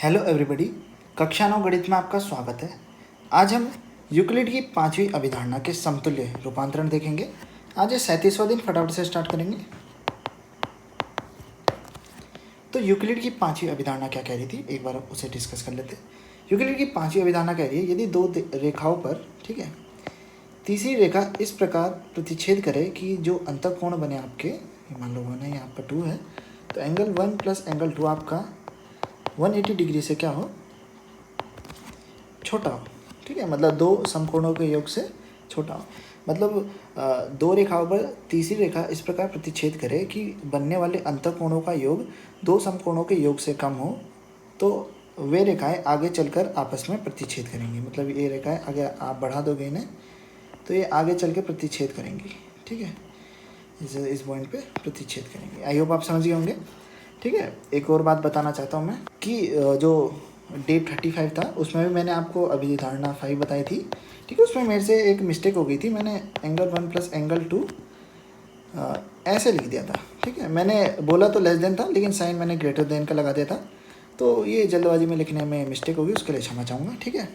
Hello everybody, कक्षा 9 गणित में आपका स्वागत है। आज हम यूक्लिड की 5वीं अभिधारणा के समतुल्य रूपांतरण देखेंगे। आज ये 37वां दिन, फटाफट से स्टार्ट करेंगे। तो यूक्लिड की 5वीं अभिधारणा क्या कह रही थी, एक बार उसे डिस्कस कर लेते हैं। यूक्लिड की 5वीं अभिधारणा कह रही है, यदि दो रेखाओं पर, ठीक है, तीसरी रेखा इस प्रकार प्रतिच्छेद करे कि जो अंतःकोण बने आपके, मान लो 1 है, यहाँ पर 2 है, तो एंगल 1 प्लस एंगल 2 आपका 180 डिग्री से क्या हो, छोटा हो। ठीक है, मतलब दो समकोणों के योग से छोटा हो। मतलब दो रेखाओं पर तीसरी रेखा इस प्रकार प्रतिच्छेद करे कि बनने वाले अंतःकोणों का योग दो समकोणों के योग से कम हो, तो वे रेखाएं आगे चलकर आपस में प्रतिच्छेद करेंगी। मतलब ये रेखाएं आगे आप बढ़ा दोगे इन्हें, तो ये आगे चल के प्रतिच्छेद करेंगी। ठीक है, इस पॉइंट पे प्रतिच्छेद करेंगे। आई होप आप समझ गए होंगे। ठीक है, एक और बात बताना चाहता हूँ मैं कि जो डे 35 था उसमें भी मैंने आपको अभिधारणा 5 बताई थी। ठीक है, उसमें मेरे से एक मिस्टेक हो गई थी। मैंने एंगल 1 प्लस एंगल 2 ऐसे लिख दिया था। ठीक है, मैंने बोला तो लेस देन था, लेकिन साइन मैंने ग्रेटर देन का लगा दिया था। तो ये जल्दबाजी में लिखने में मिस्टेक होगी, उसके लिए क्षमा चाहूँगा। ठीक है,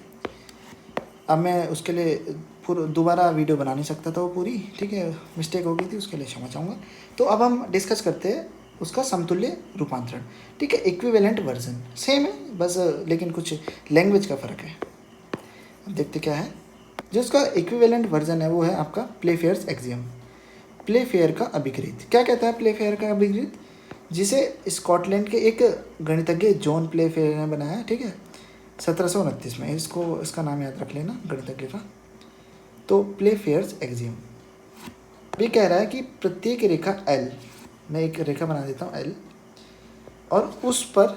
अब मैं उसके लिए दोबारा वीडियो बना नहीं सकता था वो पूरी। ठीक है, मिस्टेक हो गई थी, उसके लिए क्षमा चाहूँगा। तो अब हम डिस्कस करते हैं उसका समतुल्य रूपांतरण। ठीक है, इक्विवेलेंट वर्जन सेम है बस, लेकिन कुछ लैंग्वेज का फ़र्क है। अब देखते क्या है। जो उसका इक्विवेलेंट वर्जन है वो है आपका प्लेफेयर्स एक्सियम। प्लेफेयर का अभिकृत क्या कहता है? प्लेफेयर का अभिकृत, जिसे स्कॉटलैंड के एक गणितज्ञ जॉन प्लेफेयर ने बनाया। ठीक है, 1729 में। इसका नाम याद रख लेना गणितज्ञ का। तो प्लेफेयर्स एक्सियम भी कह रहा है कि प्रत्येक रेखा L, मैं एक रेखा बना देता हूँ L, और उस पर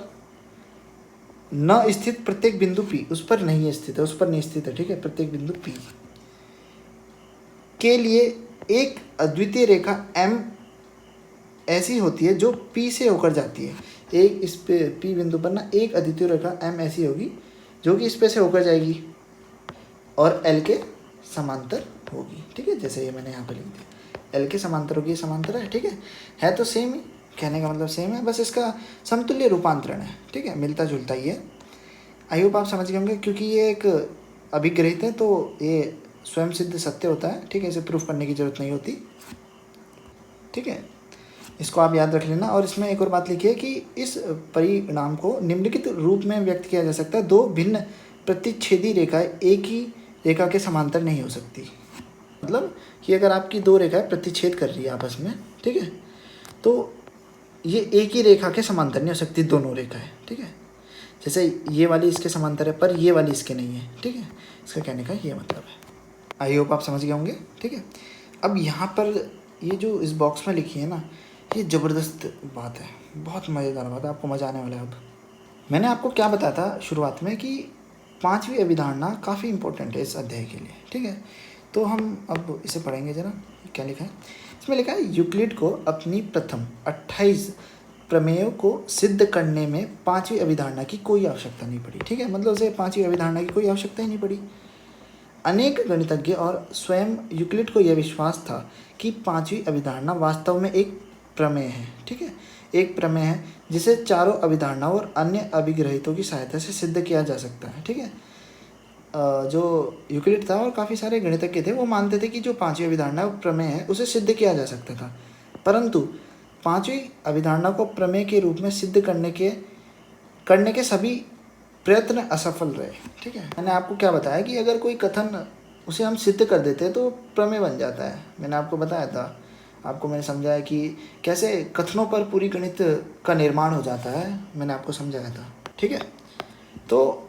न स्थित प्रत्येक बिंदु P, उस पर नहीं स्थित है, उस पर नहीं स्थित है। ठीक है, प्रत्येक बिंदु P के लिए एक अद्वितीय रेखा M ऐसी होती है जो P से होकर जाती है। एक इस पे P बिंदु पर ना एक अद्वितीय रेखा M ऐसी होगी जो कि इस पे से होकर जाएगी और L के समांतर होगी। ठीक है, जैसे ये मैंने यहाँ पे लिख दिया, L के समांतर होगी। ये समांतर है। ठीक है तो सेम ही, कहने का मतलब सेम है, बस इसका समतुल्य रूपांतरण है। ठीक है, मिलता जुलता ही है। आई होप आप समझ गए होंगे। क्योंकि ये एक अभिग्रहित है तो ये स्वयं सिद्ध सत्य होता है। ठीक है, इसे प्रूफ करने की जरूरत नहीं होती। ठीक है, इसको आप याद रख लेना। और इसमें एक और बात लिखी है कि इस परिणाम को निम्नलिखित रूप में व्यक्त किया जा सकता है: दो भिन्न प्रतिच्छेदी रेखाएं एक ही रेखा के समांतर नहीं हो सकती। मतलब कि अगर आपकी दो रेखाएं प्रतिच्छेद कर रही है आपस में, ठीक है, तो ये एक ही रेखा के समांतर नहीं हो सकती दोनों रेखाएं। ठीक है, जैसे ये वाली इसके समांतर है पर ये वाली इसके नहीं है। ठीक है, इसका कहने का ये मतलब है। आई होप आप समझ गए होंगे। ठीक है, अब यहाँ पर ये जो इस बॉक्स में लिखी है ना, ये ज़बरदस्त बात है, बहुत मज़ेदार बात है, आपको मज़ा आने वाला है। अब मैंने आपको क्या बताया था शुरुआत में कि 5वीं अभिधारणा काफ़ी इंपॉर्टेंट है इस अध्याय के लिए। ठीक है, तो हम अब इसे पढ़ेंगे ज़रा। क्या लिखा है इसमें? लिखा है, यूक्लिड को अपनी प्रथम 28 प्रमेयों को सिद्ध करने में 5वीं अभिधारणा की कोई आवश्यकता नहीं पड़ी। ठीक है, मतलब उसे 5वीं अभिधारणा की कोई आवश्यकता ही नहीं पड़ी। अनेक गणितज्ञ और स्वयं यूक्लिड को यह विश्वास था कि 5वीं अभिधारणा वास्तव में एक प्रमेय है। ठीक है, एक प्रमेय है जिसे चारों अभिधारणाओं और अन्य अभिग्रहितों की सहायता से सिद्ध किया जा सकता है। ठीक है, जो यूक्लिड था और काफ़ी सारे गणितज्ञ थे वो मानते थे कि जो 5वीं अभिधारणा प्रमेय है उसे सिद्ध किया जा सकता था, परंतु 5वीं अभिधारणा को प्रमेय के रूप में सिद्ध करने के सभी प्रयत्न असफल रहे। ठीक है, मैंने आपको क्या बताया कि अगर कोई कथन उसे हम सिद्ध कर देते हैं तो प्रमेय बन जाता है। मैंने आपको बताया था, आपको मैंने समझाया कि कैसे कथनों पर पूरी गणित का निर्माण हो जाता है, मैंने आपको समझाया था। ठीक है, तो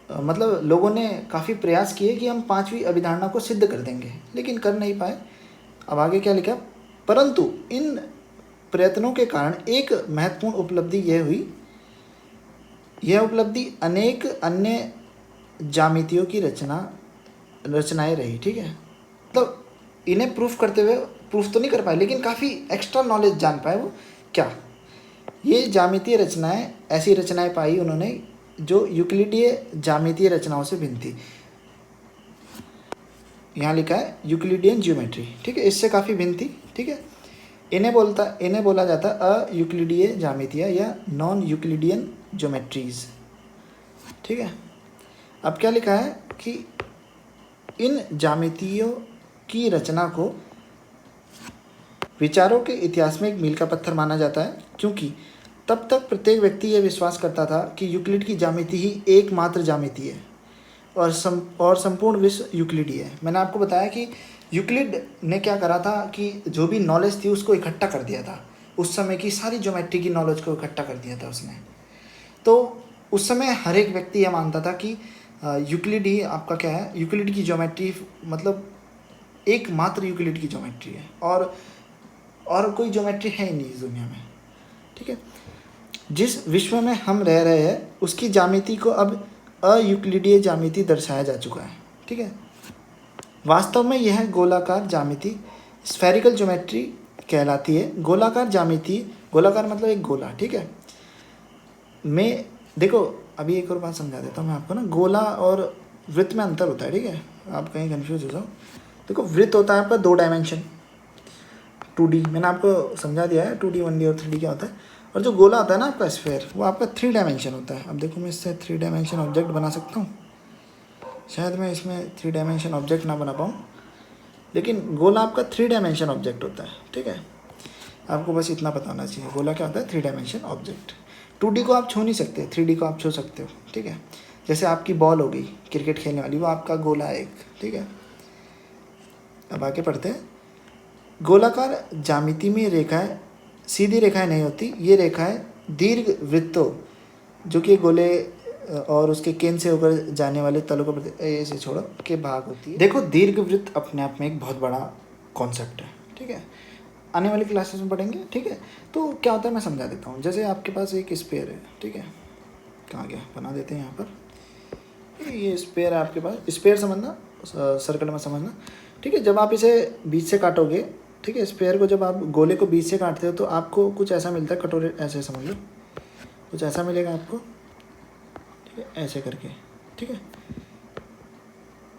मतलब लोगों ने काफ़ी प्रयास किए कि हम 5वीं अभिधारणा को सिद्ध कर देंगे, लेकिन कर नहीं पाए। अब आगे क्या लिखा? परंतु इन प्रयत्नों के कारण एक महत्वपूर्ण उपलब्धि यह हुई, यह उपलब्धि अनेक अन्य ज्यामितियों की रचनाएं रही। ठीक है, मतलब इन्हें प्रूफ करते हुए, प्रूफ तो नहीं कर पाए लेकिन काफ़ी एक्स्ट्रा नॉलेज जान पाए। वो क्या? ये ज्यामितीय रचनाएं, ऐसी रचनाएं पाई उन्होंने जो यूक्लिडीय ज्यामितीय रचनाओं से भिन्न थी। यहाँ लिखा है यूक्लिडियन ज्योमेट्री। ठीक है, इससे काफ़ी भिन्न थी। ठीक है, इन्हें बोला जाता अयूक्लिडीय ज्यामितियाँ या नॉन यूक्लिडियन ज्योमेट्रीज। ठीक है। अब क्या लिखा है कि इन ज्यामितियों की रचना को विचारों के इतिहास में एक मील का पत्थर माना जाता है, क्योंकि तब तक प्रत्येक व्यक्ति यह विश्वास करता था कि यूक्लिड की ज्यामिति ही एकमात्र ज्यामिति है और संपूर्ण विश्व यूक्लिडी है। मैंने आपको बताया कि यूक्लिड ने क्या करा था कि जो भी नॉलेज थी उसको इकट्ठा कर दिया था, उस समय की सारी ज्योमेट्री की नॉलेज को इकट्ठा कर दिया था उसने। तो उस समय हर एक व्यक्ति यह मानता था कि यूक्लिड ही आपका क्या है, यूक्लिड की ज्योमेट्री मतलब एकमात्र यूक्लिड की ज्योमेट्री है, और कोई ज्योमेट्री है ही नहीं इस दुनिया में। ठीक है। जिस विश्व में हम रह रहे हैं उसकी ज्यामिति को अब अयूक्लिडीय ज्यामिति दर्शाया जा चुका है। ठीक है। वास्तव में यह गोलाकार ज्यामिति स्फेरिकल ज्योमेट्री कहलाती है। गोलाकार ज्यामिति, गोलाकार मतलब एक गोला, ठीक है। मैं देखो अभी एक और बात समझा देता हूँ मैं आपको ना, गोला और वृत्त में अंतर होता है, ठीक है। आप कहीं कंफ्यूज हो जाओ। देखो वृत्त होता है आपका 2 डायमेंशन 2D, मैंने आपको समझा दिया है 2D 1D और 3D क्या होता है। और जो गोला होता है ना आपका स्फेयर, वो आपका 3 डायमेंशन होता है। अब देखो मैं इससे 3 डायमेंशन ऑब्जेक्ट बना सकता हूँ, शायद मैं इसमें 3 डायमेंशन ऑब्जेक्ट ना बना पाऊँ, लेकिन गोला आपका 3 डायमेंशन ऑब्जेक्ट होता है। ठीक है। आपको बस इतना पता होना चाहिए, गोला क्या होता है, 3 डायमेंशन ऑब्जेक्ट। 2D को आप छू नहीं सकते, 3D को आप छू सकते हो। ठीक है। जैसे आपकी बॉल हो गई क्रिकेट खेलने वाली, वो आपका गोला है एक। ठीक है। अब आगे पढ़ते हैं। गोलाकार ज्यामिति में रेखाएं सीधी रेखाएं नहीं होती, ये रेखाएं दीर्घ वृत्तों जो कि गोले और उसके केंद्र से होकर जाने वाले तलों को ऐसे छोड़ो के भाग होती है। देखो दीर्घ वृत्त अपने आप में एक बहुत बड़ा कॉन्सेप्ट है। ठीक है। आने वाली क्लासेस में पढ़ेंगे। ठीक है। तो क्या होता है मैं समझा देता हूँ। जैसे आपके पास एक स्पेयर है, ठीक है, कहाँ गया, बना देते हैं यहाँ पर। ये स्पेयर है आपके पास, स्पेयर समझना, सर्कल में समझना। ठीक है। जब आप इसे बीच से काटोगे, ठीक है, स्पेयर को जब आप गोले को बीच से काटते हो तो आपको कुछ ऐसा मिलता है, कटोरे ऐसे समझ लो, कुछ ऐसा मिलेगा आपको। ठीक है, ऐसे करके। ठीक है।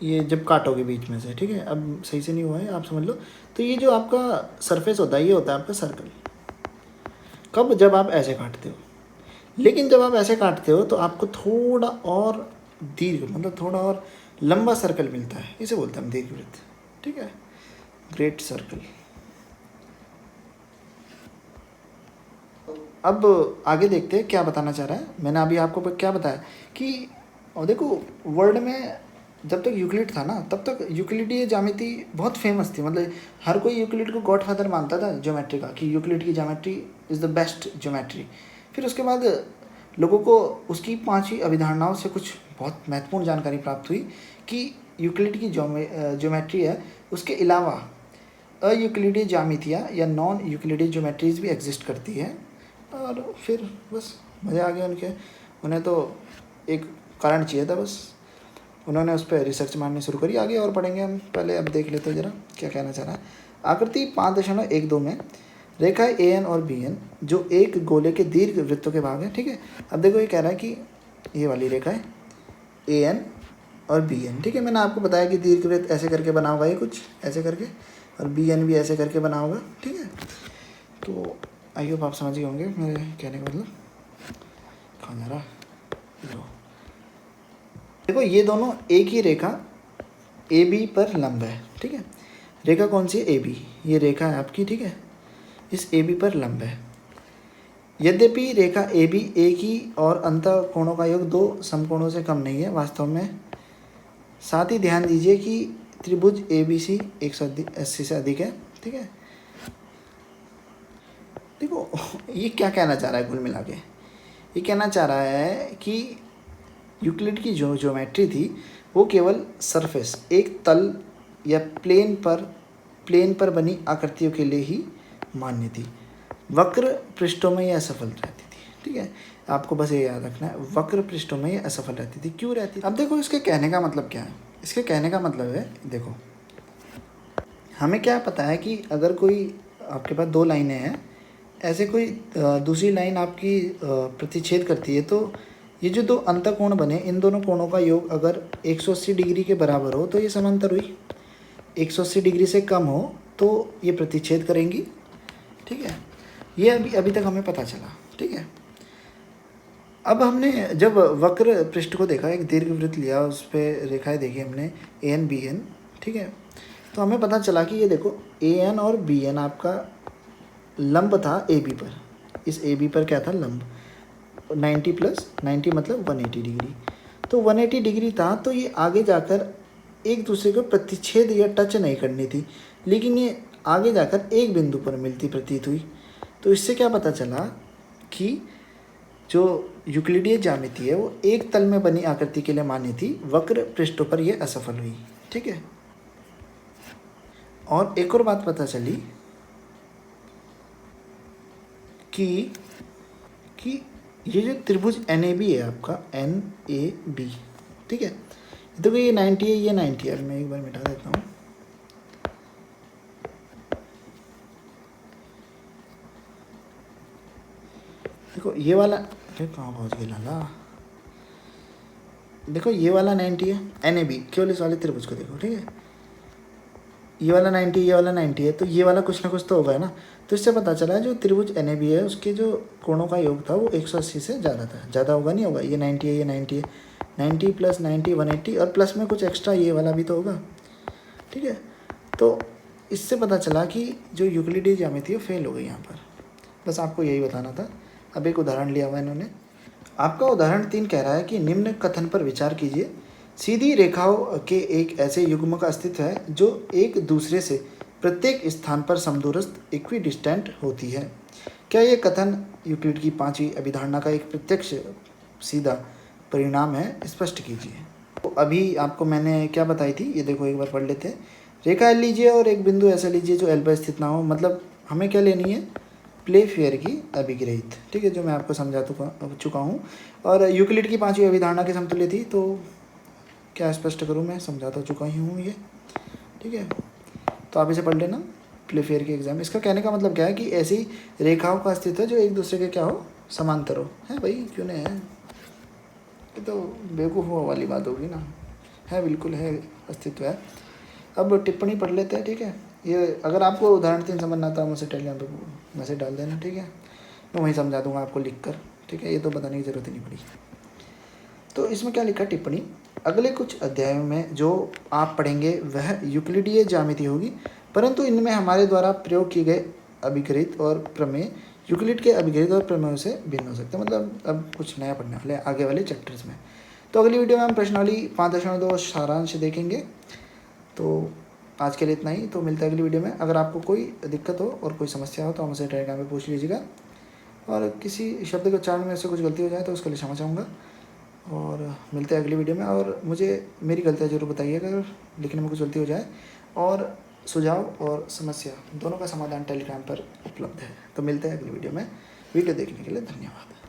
ये जब काटोगे बीच में से, ठीक है, अब सही से नहीं हुआ है, आप समझ लो। तो ये जो आपका सरफेस होता है, ये होता है आपका सर्कल। कब? जब आप ऐसे काटते हो। लेकिन जब आप ऐसे काटते हो तो आपको थोड़ा और दीर्घ मतलब थोड़ा और लंबा सर्कल मिलता है, इसे बोलते हैं हम दीर्घवृत्त। ठीक है। Great circle. अब आगे देखते हैं क्या बताना चाह रहा है। मैंने अभी आपको क्या बताया कि और देखो वर्ल्ड में जब तक यूक्लिड था ना, तब तक यूक्लिडीय ज्यामिति बहुत फेमस थी। मतलब हर कोई यूक्लिड को गॉड फादर मानता था ज्योमेट्री का, कि यूक्लिड की geometry is the best geometry. फिर उसके बाद लोगों को उसकी 5 ही अभिधारणाओं से कुछ बहुत महत्वपूर्ण जानकारी प्राप्त हुई कि यूक्लिड की ज्योमेट्री है, उसके अलावा अयूक्लिडीय ज्यामितियाँ या नॉन यूक्लिडीय ज्योमेट्रीज भी एग्जिस्ट करती है। और फिर बस मज़े आ गए उनके, उन्हें तो एक कारण चाहिए था, बस उन्होंने उस पर रिसर्च मारनी शुरू करी। आगे और पढ़ेंगे हम, पहले अब देख लेते ज़रा क्या कहना चाह रहा है। आकृति 5.12 में रेखाएं AN और BN जो एक गोले के दीर्घ वृत्तों के भाग हैं। ठीक है। अब देखो ये कह रहा है कि ये वाली रेखाएं AN और BN, ठीक है, मैंने आपको बताया कि दीर्घ वृत्त ऐसे करके बना होगा, ये कुछ ऐसे करके, और BN भी ऐसे करके बना होगा। ठीक है। तो आई होप आप समझ गए होंगे मेरे कहने का मतलब। कहाँ जा रहा, देखो ये दोनों एक ही रेखा AB पर लंब है। ठीक है। रेखा कौन सी है? AB। ये रेखा है आपकी, ठीक है, इस AB पर लंब है। यद्यपि रेखा AB एक ही और अंतः कोणों का योग 2 समकोणों से कम नहीं है वास्तव में। साथ ही ध्यान दीजिए कि त्रिभुज ABC 180 से अधिक है। ठीक है। देखो ये क्या कहना चाह रहा है कुल मिला के, ये कहना चाह रहा है कि यूक्लिड की जो ज्योमेट्री थी वो केवल सरफेस, एक तल या प्लेन पर बनी आकृतियों के लिए ही मान्य थी। वक्र पृष्ठों में यह असफल रहती थी। ठीक है। आपको बस ये याद रखना है, वक्र पृष्ठों में यह असफल रहती थी। क्यों रहती थी? अब देखो इसके कहने का मतलब क्या है। इसके कहने का मतलब है, देखो हमें क्या पता है कि अगर कोई आपके पास 2 लाइनें हैं, ऐसे कोई दूसरी लाइन आपकी प्रतिच्छेद करती है, तो ये जो 2 अंतःकोण बने, इन दोनों कोणों का योग अगर 180 डिग्री के बराबर हो तो ये समांतर हुई, 180 डिग्री से कम हो तो ये प्रतिच्छेद करेंगी। ठीक है। ये अभी तक हमें पता चला। ठीक है। अब हमने जब वक्र पृष्ठ को देखा, एक दीर्घवृत्त लिया, उस पर रेखाएं देखी हमने ए एन बी एन, ठीक है। तो हमें पता चला कि ये देखो ए एन और बी एन आपका लंब था ए बी पर, इस ए बी पर क्या था, लंब 90 प्लस 90 मतलब 180 डिग्री। तो 180 डिग्री था, तो ये आगे जाकर एक दूसरे को प्रतिच्छेद या टच नहीं करनी थी, लेकिन ये आगे जाकर एक बिंदु पर मिलती प्रतीत हुई। तो इससे क्या पता चला कि जो यूक्लिडीय ज्यामिति है वो एक तल में बनी आकृति के लिए मान्य थी, वक्र पृष्ठों पर यह असफल हुई, ठीक है। और एक और बात पता चली कि ये जो त्रिभुज एन ए बी है आपका, एन ए बी, ठीक है, देखो ये 90 है, ये 90 है। मैं एक बार मिटा देता हूँ। देखो ये वाला, कहाँ पहुँच गया लाला, देखो ये वाला 90 है, एन ए बी, केवल इस वाले त्रिभुज को देखो, ठीक है। ये वाला 90, ये वाला 90 है, तो ये वाला कुछ ना कुछ तो होगा, है ना। तो इससे पता चला जो त्रिभुज एन ए बी है उसके जो कोणों का योग था वो 180 से ज़्यादा था। ज़्यादा होगा नहीं होगा, ये 90 है, ये 90 है, 90 प्लस 90 180, और प्लस में कुछ एक्स्ट्रा ये वाला भी तो होगा, ठीक है। तो इससे पता चला कि जो यूक्लिडीय ज्यामिति है फेल हो गई यहाँ पर। बस आपको यही बताना था। अब एक उदाहरण लिया हुआ है इन्होंने। आपका उदाहरण 3 कह रहा है कि निम्न कथन पर विचार कीजिए, सीधी रेखाओं के एक ऐसे युग्म का अस्तित्व है जो एक दूसरे से प्रत्येक स्थान पर समदूरस्थ इक्विडिस्टेंट होती है। क्या ये कथन यूक्लिड की 5वीं अभिधारणा का एक प्रत्यक्ष सीधा परिणाम है? स्पष्ट कीजिए। तो अभी आपको मैंने क्या बताई थी, ये देखो एक बार पढ़ लेते हैं। रेखा एल लीजिए और एक बिंदु ऐसा लीजिए जो एल पर स्थित ना हो। मतलब हमें क्या लेनी है, प्लेफेयर की अभिग्रहित, ठीक है, जो मैं आपको समझा चुका हूँ। और यूक्लिड की 5वीं अभिधारणा के समतुल्य थी। तो क्या स्पष्ट करूँ, मैं समझा तो चुका ही हूँ ये, ठीक है। तो आप इसे पढ़ लेना, प्लेफेयर के एग्जाम। इसका कहने का मतलब क्या है कि ऐसी रेखाओं का अस्तित्व है जो एक दूसरे के क्या हो, समांतर हो। है भाई, क्यों नहीं है, ये तो बेवकूफ़ वाली बात होगी ना, है, बिल्कुल है, अस्तित्व है। अब टिप्पणी पढ़ लेते हैं, ठीक है। ये अगर आपको उदाहरण 3 समझना था मुझसे टेलीग्राम पे मैसेज डाल देना, ठीक है, मैं वहीं समझा दूंगा आपको लिख कर, ठीक है। ये तो बताने की ज़रूरत ही नहीं पड़ी। तो इसमें क्या लिखा टिप्पणी, अगले कुछ अध्यायों में जो आप पढ़ेंगे वह यूक्लिडीय ज्यामिति होगी, परंतु इनमें हमारे द्वारा प्रयोग किए गए अभिग्रहित और प्रमेय यूक्लिड के अभिग्रहित और प्रमेयों से भिन्न हो सकते हैं। मतलब अब कुछ नया पढ़ने वाले आगे वाले चैप्टर्स में। तो अगली वीडियो में हम प्रश्नावली 5.2 सारांश देखेंगे। तो आज के लिए इतना ही, तो मिलता है अगली वीडियो में। अगर आपको कोई दिक्कत हो और कोई समस्या हो तो हमसे टेलीग्राम में पूछ लीजिएगा, और किसी शब्द के उच्चारण में से कुछ गलती हो जाए तो उसके लिए क्षमा चाहूँगा। और मिलते हैं अगली वीडियो में। और मुझे मेरी गलतियाँ जरूर बताइएगा अगर लिखने में कुछ गलती हो जाए, और सुझाव और समस्या दोनों का समाधान टेलीग्राम पर उपलब्ध है। तो मिलते हैं अगली वीडियो में। वीडियो देखने के लिए धन्यवाद।